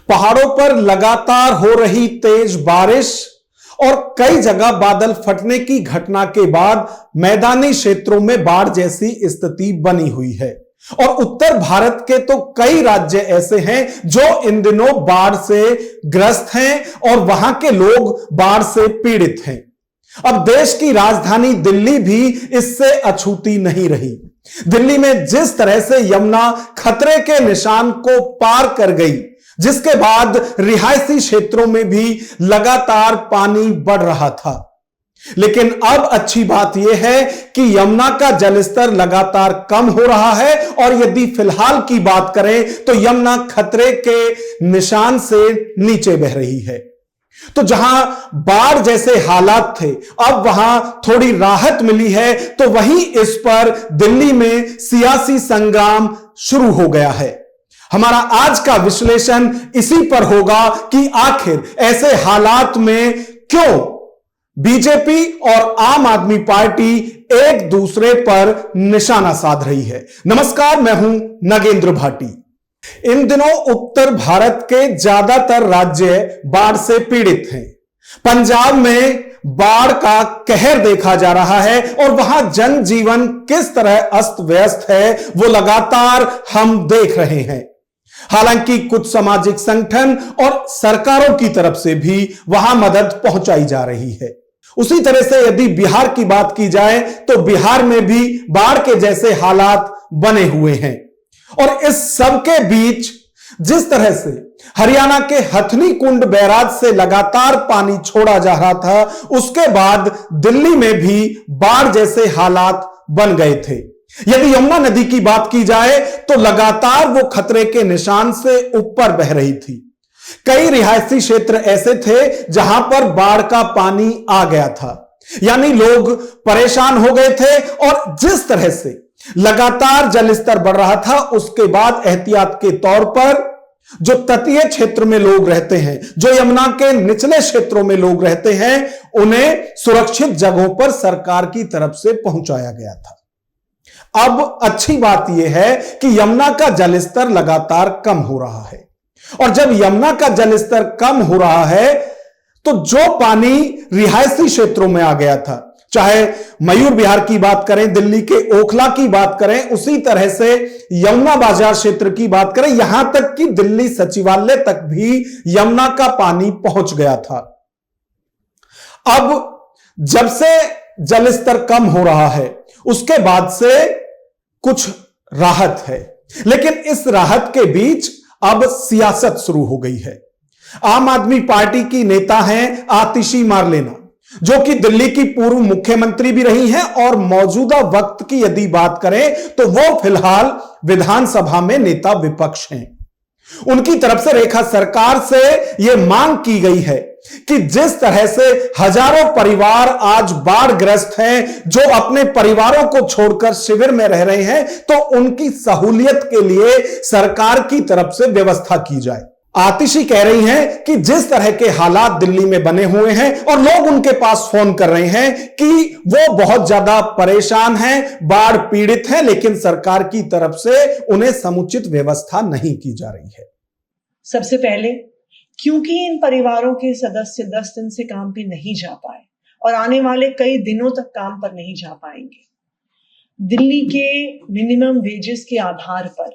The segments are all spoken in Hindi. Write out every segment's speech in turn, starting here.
पहाड़ों पर लगातार हो रही तेज बारिश और कई जगह बादल फटने की घटना के बाद मैदानी क्षेत्रों में बाढ़ जैसी स्थिति बनी हुई है। और उत्तर भारत के तो कई राज्य ऐसे हैं जो इन दिनों बाढ़ से ग्रस्त हैं और वहां के लोग बाढ़ से पीड़ित हैं। अब देश की राजधानी दिल्ली भी इससे अछूती नहीं रही। दिल्ली में जिस तरह से यमुना खतरे के निशान को पार कर गई, जिसके बाद रिहायशी क्षेत्रों में भी लगातार पानी बढ़ रहा था। लेकिन अब अच्छी बात यह है कि यमुना का जलस्तर लगातार कम हो रहा है और यदि फिलहाल की बात करें तो यमुना खतरे के निशान से नीचे बह रही है। तो जहां बाढ़ जैसे हालात थे, अब वहां थोड़ी राहत मिली है, तो वहीं इस पर दिल्ली में सियासी संग्राम शुरू हो गया है। हमारा आज का विश्लेषण इसी पर होगा कि आखिर ऐसे हालात में क्यों बीजेपी और आम आदमी पार्टी एक दूसरे पर निशाना साध रही है। नमस्कार, मैं हूं नगेंद्र भाटी। इन दिनों उत्तर भारत के ज्यादातर राज्य बाढ़ से पीड़ित हैं। पंजाब में बाढ़ का कहर देखा जा रहा है और वहां जनजीवन किस तरह अस्त व्यस्त है वो लगातार हम देख रहे हैं। हालांकि कुछ सामाजिक संगठन और सरकारों की तरफ से भी वहां मदद पहुंचाई जा रही है। उसी तरह से यदि बिहार की बात की जाए तो बिहार में भी बाढ़ के जैसे हालात बने हुए हैं। और इस सब के बीच जिस तरह से हरियाणा के हथनी कुंड बैराज से लगातार पानी छोड़ा जा रहा था, उसके बाद दिल्ली में भी बाढ़ जैसे हालात बन गए थे। यदि यमुना नदी की बात की जाए तो लगातार वो खतरे के निशान से ऊपर बह रही थी। कई रिहायशी क्षेत्र ऐसे थे जहां पर बाढ़ का पानी आ गया था, यानी लोग परेशान हो गए थे। और जिस तरह से लगातार जलस्तर बढ़ रहा था, उसके बाद एहतियात के तौर पर जो तटीय क्षेत्र में लोग रहते हैं, जो यमुना के निचले क्षेत्रों में लोग रहते हैं, उन्हें सुरक्षित जगहों पर सरकार की तरफ से पहुंचाया गया था। अब अच्छी बात यह है कि यमुना का जलस्तर लगातार कम हो रहा है। और जब यमुना का जलस्तर कम हो रहा है तो जो पानी रिहायशी क्षेत्रों में आ गया था, चाहे मयूर विहार की बात करें, दिल्ली के ओखला की बात करें, उसी तरह से यमुना बाजार क्षेत्र की बात करें, यहां तक कि दिल्ली सचिवालय तक भी यमुना का पानी पहुंच गया था। अब जब से जलस्तर कम हो रहा है, उसके बाद से कुछ राहत है, लेकिन इस राहत के बीच अब सियासत शुरू हो गई है। आम आदमी पार्टी की नेता हैं आतिशी मारलेना, जो कि दिल्ली की पूर्व मुख्यमंत्री भी रही हैं और मौजूदा वक्त की यदि बात करें तो वो फिलहाल विधानसभा में नेता विपक्ष हैं। उनकी तरफ से रेखा सरकार से यह मांग की गई है कि जिस तरह से हजारों परिवार आज बाढ़ग्रस्त हैं, जो अपने परिवारों को छोड़कर शिविर में रह रहे हैं, तो उनकी सहूलियत के लिए सरकार की तरफ से व्यवस्था की जाए। आतिशी कह रही हैं कि जिस तरह के हालात दिल्ली में बने हुए हैं और लोग उनके पास फोन कर रहे हैं कि वो बहुत ज्यादा परेशान हैं, बाढ़ पीड़ित हैं, लेकिन सरकार की तरफ से उन्हें समुचित व्यवस्था नहीं की जा रही है। सबसे पहले क्योंकि इन परिवारों के सदस्य 10 दिन से काम पे नहीं जा पाए और आने वाले कई दिनों तक काम पर नहीं जा पाएंगे, दिल्ली के मिनिमम वेजेस के आधार पर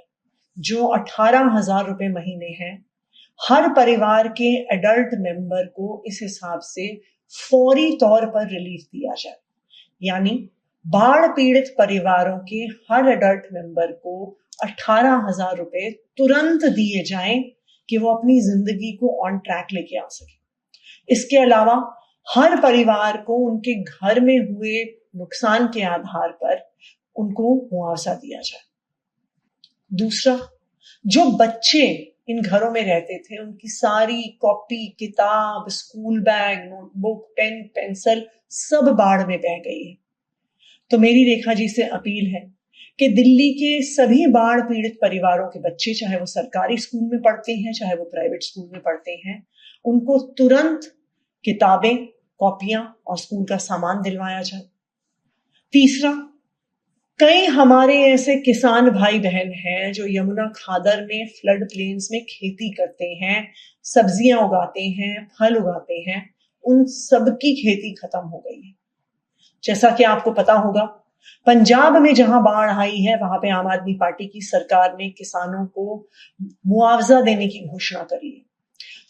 जो 18,000 रुपए महीने हैं, हर परिवार के एडल्ट मेंबर को इस हिसाब से फौरी तौर पर रिलीफ दिया जाए। यानी बाढ़ पीड़ित परिवारों के हर एडल्ट मेंबर को 18,000 रुपए तुरंत दिए जाएं कि वो अपनी जिंदगी को ऑन ट्रैक लेके आ सके। इसके अलावा हर परिवार को उनके घर में हुए नुकसान के आधार पर उनको मुआवजा दिया जाए। दूसरा, जो बच्चे इन घरों में रहते थे, उनकी सारी कॉपी, किताब, school bag, notebook, pen, pencil सब बाढ़ में बह गई है। तो मेरी रेखा जी से अपील है कि दिल्ली के सभी बाढ़ पीड़ित परिवारों के बच्चे, चाहे वो सरकारी स्कूल में पढ़ते हैं, चाहे वो प्राइवेट स्कूल में पढ़ते हैं, उनको तुरंत किताबें, कॉपियां और स्कूल का सामान दिलवाया जाए। तीसरा, कई हमारे ऐसे किसान भाई बहन हैं जो यमुना खादर में फ्लड प्लेन्स में खेती करते हैं, सब्जियां उगाते हैं, फल उगाते हैं, उन सबकी खेती खत्म हो गई है। जैसा कि आपको पता होगा, पंजाब में जहां बाढ़ आई है वहां पे आम आदमी पार्टी की सरकार ने किसानों को मुआवजा देने की घोषणा करी है।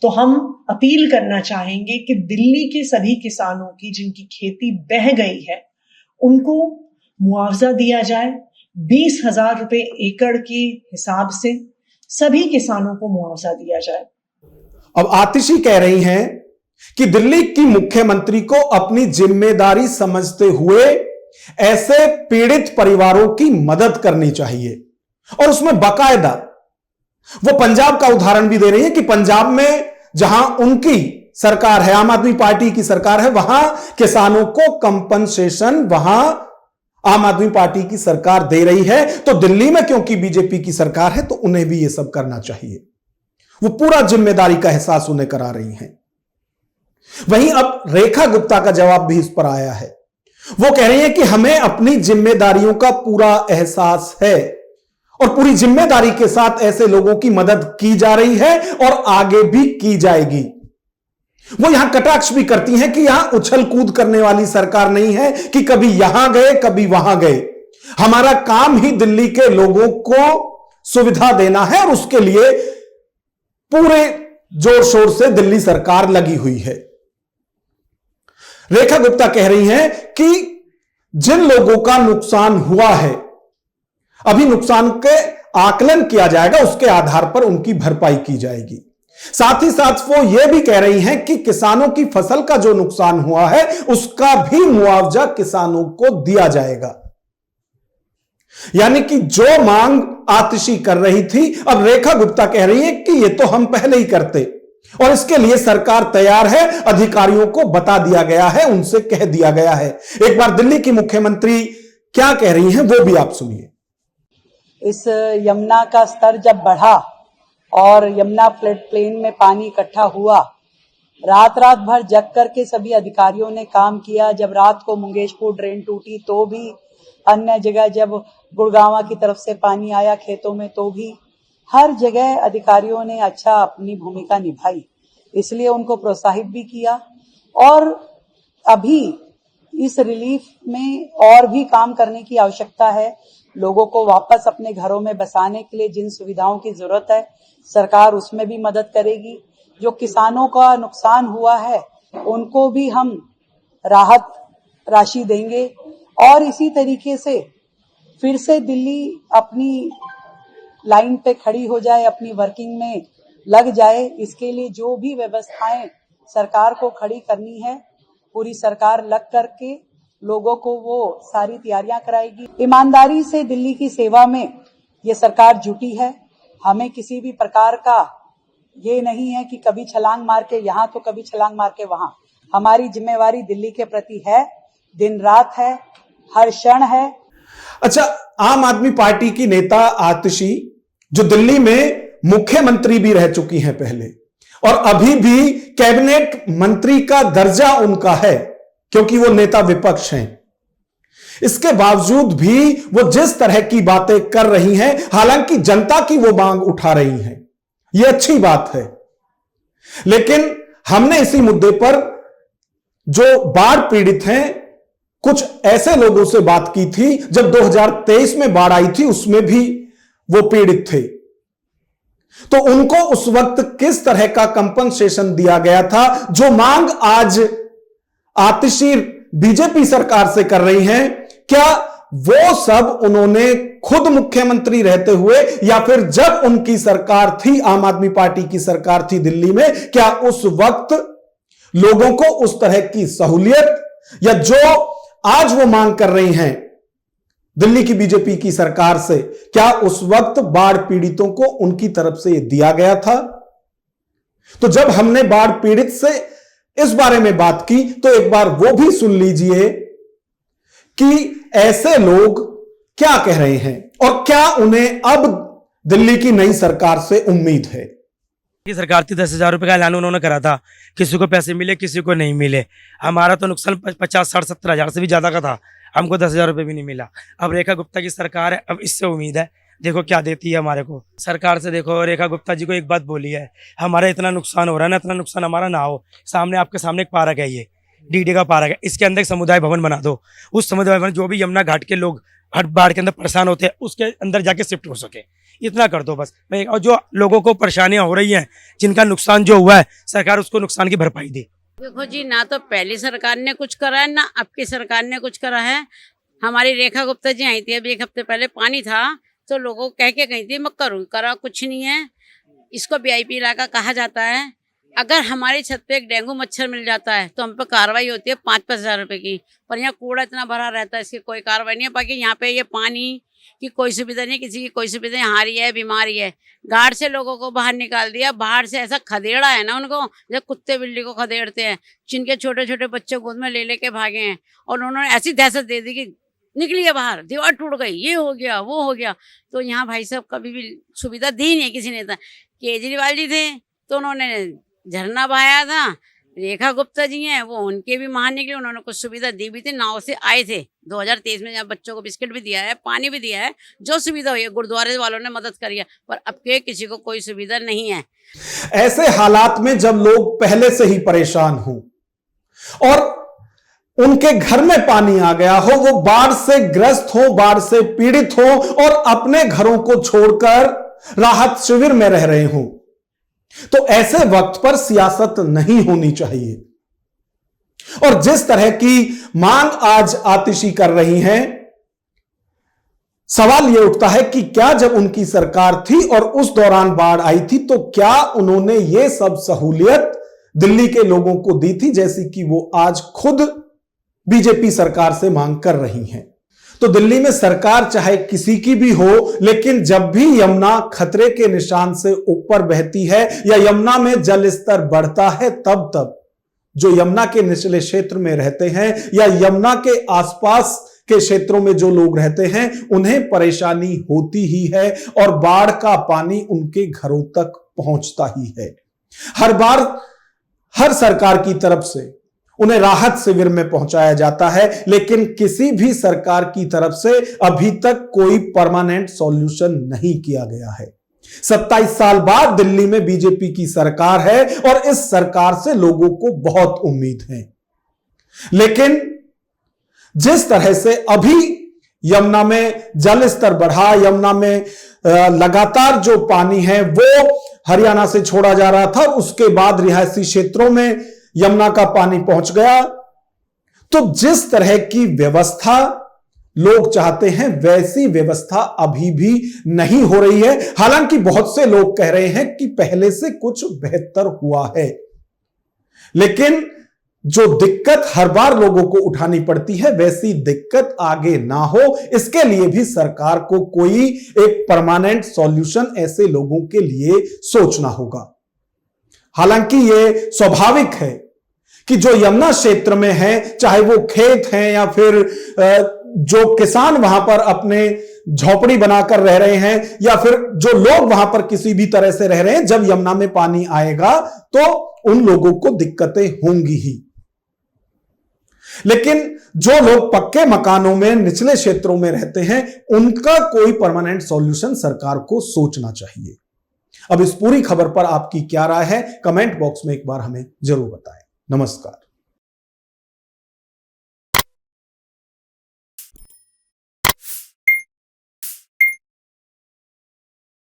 तो हम अपील करना चाहेंगे कि दिल्ली के सभी किसानों की जिनकी खेती बह गई है उनको मुआवजा दिया जाए। 20,000 रुपए एकड़ के हिसाब से सभी किसानों को मुआवजा दिया जाए। अब आतिशी कह रही हैं कि दिल्ली की मुख्यमंत्री को अपनी जिम्मेदारी समझते हुए ऐसे पीड़ित परिवारों की मदद करनी चाहिए, और उसमें बाकायदा वो पंजाब का उदाहरण भी दे रही है कि पंजाब में जहां उनकी सरकार है, आम आदमी पार्टी की सरकार है, वहां किसानों को कंपनसेशन वहां आम आदमी पार्टी की सरकार दे रही है। तो दिल्ली में क्योंकि बीजेपी की सरकार है तो उन्हें भी यह सब करना चाहिए। वो पूरा जिम्मेदारी का एहसास उन्हें करा रही हैं। वहीं अब रेखा गुप्ता का जवाब भी इस पर आया है। वो कह रही है कि हमें अपनी जिम्मेदारियों का पूरा एहसास है और पूरी जिम्मेदारी के साथ ऐसे लोगों की मदद की जा रही है और आगे भी की जाएगी। वो यहां कटाक्ष भी करती हैं कि यहां उछल कूद करने वाली सरकार नहीं है कि कभी यहां गए कभी वहां गए। हमारा काम ही दिल्ली के लोगों को सुविधा देना है और उसके लिए पूरे जोर शोर से दिल्ली सरकार लगी हुई है। रेखा गुप्ता कह रही हैं कि जिन लोगों का नुकसान हुआ है अभी नुकसान के आकलन किया जाएगा, उसके आधार पर उनकी भरपाई की जाएगी। साथ ही साथ वो ये भी कह रही हैं कि किसानों की फसल का जो नुकसान हुआ है उसका भी मुआवजा किसानों को दिया जाएगा। यानी कि जो मांग आतिशी कर रही थी अब रेखा गुप्ता कह रही है कि ये तो हम पहले ही करते और इसके लिए सरकार तैयार है, अधिकारियों को बता दिया गया है, उनसे कह दिया गया है। एक बार दिल्ली की मुख्यमंत्री क्या कह रही हैं वो भी आप सुनिए। इस यमुना का स्तर जब बढ़ा और यमुना फ्लड प्लेन में पानी इकट्ठा हुआ, रात भर जग करके सभी अधिकारियों ने काम किया। जब रात को मुंगेशपुर ड्रेन टूटी तो भी, अन्य जगह जब गुड़गांव की तरफ से पानी आया खेतों में तो भी, हर जगह अधिकारियों ने अच्छा अपनी भूमिका निभाई। इसलिए उनको प्रोत्साहित भी किया और अभी इस रिलीफ में और भी काम करने की आवश्यकता है। लोगों को वापस अपने घरों में बसाने के लिए जिन सुविधाओं की जरूरत है सरकार उसमें भी मदद करेगी। जो किसानों का नुकसान हुआ है उनको भी हम राहत राशि देंगे और इसी तरीके से फिर से दिल्ली अपनी लाइन पे खड़ी हो जाए, अपनी वर्किंग में लग जाए। इसके लिए जो भी व्यवस्थाएं सरकार को खड़ी करनी है पूरी सरकार लग करके लोगों को वो सारी तैयारियां कराएगी। ईमानदारी से दिल्ली की सेवा में ये सरकार जुटी है। हमें किसी भी प्रकार का ये नहीं है कि कभी छलांग मार के यहाँ तो कभी छलांग मार के वहां। हमारी जिम्मेवारी दिल्ली के प्रति है, दिन रात है, हर क्षण है। अच्छा, आम आदमी पार्टी की नेता आतिशी जो दिल्ली में मुख्यमंत्री भी रह चुकी हैं पहले और अभी भी कैबिनेट मंत्री का दर्जा उनका है क्योंकि वो नेता विपक्ष हैं, इसके बावजूद भी वो जिस तरह की बातें कर रही हैं, हालांकि जनता की वो मांग उठा रही हैं, ये अच्छी बात है। लेकिन हमने इसी मुद्दे पर जो बाढ़ पीड़ित हैं कुछ ऐसे लोगों से बात की थी जब 2023 में बाढ़ आई थी, उसमें भी वो पीड़ित थे, तो उनको उस वक्त किस तरह का कंपनसेशन दिया गया था। जो मांग आज आतिशी बीजेपी सरकार से कर रही हैं, क्या वो सब उन्होंने खुद मुख्यमंत्री रहते हुए या फिर जब उनकी सरकार थी, आम आदमी पार्टी की सरकार थी दिल्ली में, क्या उस वक्त लोगों को उस तरह की सहूलियत या जो आज वो मांग कर रही हैं दिल्ली की बीजेपी की सरकार से, क्या उस वक्त बाढ़ पीड़ितों को उनकी तरफ से दिया गया था? तो जब हमने बाढ़ पीड़ित से इस बारे में बात की तो एक बार वो भी सुन लीजिए कि ऐसे लोग क्या कह रहे हैं और क्या उन्हें अब दिल्ली की नई सरकार से उम्मीद है। की सरकार थी 10,000 रुपये का ऐलान उन्होंने करा था, किसी को पैसे मिले किसी को नहीं मिले। हमारा तो नुकसान 50, 60, 70 हज़ार से भी ज़्यादा का था। हमको 10,000 रुपये भी नहीं मिला। अब रेखा गुप्ता की सरकार है, अब इससे उम्मीद है देखो क्या देती है हमारे को। सरकार से देखो, रेखा गुप्ता जी को एक बात बोली है, हमारा इतना नुकसान हो रहा है ना, इतना नुकसान हमारा ना हो। सामने आपके सामने एक पार्क है, ये डीडी का पार्क है, इसके अंदर एक समुदाय भवन बना दो। उस समुदाय भवन जो भी यमुना घाट के लोग हर बाढ़ के अंदर परेशान होते हैं उसके अंदर जाके शिफ्ट हो सके, इतना कर दो बस। और जो लोगों को परेशानियां हो रही हैं, जिनका नुकसान जो हुआ है, सरकार उसको नुकसान की भरपाई दे। देखो जी, ना तो पहली सरकार ने कुछ करा है, ना अब की सरकार ने कुछ करा है। हमारी रेखा गुप्ता जी आई थी, अभी एक हफ्ते पहले पानी था तो लोगों को कह के गई थी, मैं करूँ करा कुछ नहीं है। इसको वीआईपी इलाका कहा जाता है। अगर हमारी छत पे एक डेंगू मच्छर मिल जाता है तो हम पे कार्रवाई होती है 5-5 हज़ार रुपए की, पर यहाँ कूड़ा इतना भरा रहता है, इसकी कोई कार्रवाई नहीं है। बाकी यहाँ पे ये पानी की कोई सुविधा नहीं, किसी की कोई सुविधा नहीं। हारी है, बीमारी है, घाट से लोगों को बाहर निकाल दिया। बाहर से ऐसा खदेड़ा है ना उनको, जब कुत्ते बिल्ली को खदेड़ते हैं, जिनके छोटे छोटे बच्चे गोद में ले लेके भागे हैं, और उन्होंने ऐसी दहशत दे दी कि निकलिए बाहर, दीवार टूट गई, ये हो गया, वो हो गया। तो यहाँ भाई साहब कभी भी सुविधा दी नहीं किसी नेता। केजरीवाल जी थे तो उन्होंने झरना बहाया था, रेखा गुप्ता जी हैं वो उनके भी महान निकले, उन्होंने कुछ सुविधा दी भी थी, नाव से आए थे 2023 में, जहाँ बच्चों को बिस्किट भी दिया है, पानी भी दिया है, जो सुविधा हुई है गुरुद्वारे वालों ने मदद करी है, पर अब के किसी को कोई सुविधा नहीं है। ऐसे हालात में जब लोग पहले से ही परेशान हों और उनके घर में पानी आ गया हो, वो बाढ़ से ग्रस्त हो, बाढ़ से पीड़ित हो और अपने घरों को छोड़कर राहत शिविर में रह रहे हों, तो ऐसे वक्त पर सियासत नहीं होनी चाहिए। और जिस तरह की मांग आज आतिशी कर रही हैं, सवाल यह उठता है कि क्या जब उनकी सरकार थी और उस दौरान बाढ़ आई थी तो क्या उन्होंने यह सब सहूलियत दिल्ली के लोगों को दी थी जैसी कि वो आज खुद बीजेपी सरकार से मांग कर रही हैं। तो दिल्ली में सरकार चाहे किसी की भी हो, लेकिन जब भी यमुना खतरे के निशान से ऊपर बहती है या यमुना में जल स्तर बढ़ता है, तब जो यमुना के निचले क्षेत्र में रहते हैं या यमुना के आसपास के क्षेत्रों में जो लोग रहते हैं, उन्हें परेशानी होती ही है और बाढ़ का पानी उनके घरों तक पहुंचता ही है। हर बार हर सरकार की तरफ से उन्हें राहत शिविर में पहुंचाया जाता है, लेकिन किसी भी सरकार की तरफ से अभी तक कोई परमानेंट सॉल्यूशन नहीं किया गया है। 27 साल बाद दिल्ली में बीजेपी की सरकार है और इस सरकार से लोगों को बहुत उम्मीद है, लेकिन जिस तरह से अभी यमुना में जल स्तर बढ़ा, यमुना में लगातार जो पानी है वो हरियाणा से छोड़ा जा रहा था, उसके बाद रिहायशी क्षेत्रों में यमुना का पानी पहुंच गया, तो जिस तरह की व्यवस्था लोग चाहते हैं वैसी व्यवस्था अभी भी नहीं हो रही है। हालांकि बहुत से लोग कह रहे हैं कि पहले से कुछ बेहतर हुआ है, लेकिन जो दिक्कत हर बार लोगों को उठानी पड़ती है वैसी दिक्कत आगे ना हो, इसके लिए भी सरकार को कोई एक परमानेंट सॉल्यूशन ऐसे लोगों के लिए सोचना होगा। हालांकि यह स्वाभाविक है कि जो यमुना क्षेत्र में है, चाहे वो खेत हैं या फिर जो किसान वहां पर अपने झोपड़ी बनाकर रह रहे हैं या फिर जो लोग वहां पर किसी भी तरह से रह रहे हैं, जब यमुना में पानी आएगा तो उन लोगों को दिक्कतें होंगी ही। लेकिन जो लोग पक्के मकानों में निचले क्षेत्रों में रहते हैं, उनका कोई परमानेंट सॉल्यूशन सरकार को सोचना चाहिए। अब इस पूरी खबर पर आपकी क्या राय है, कमेंट बॉक्स में एक बार हमें जरूर बताएं। नमस्कार।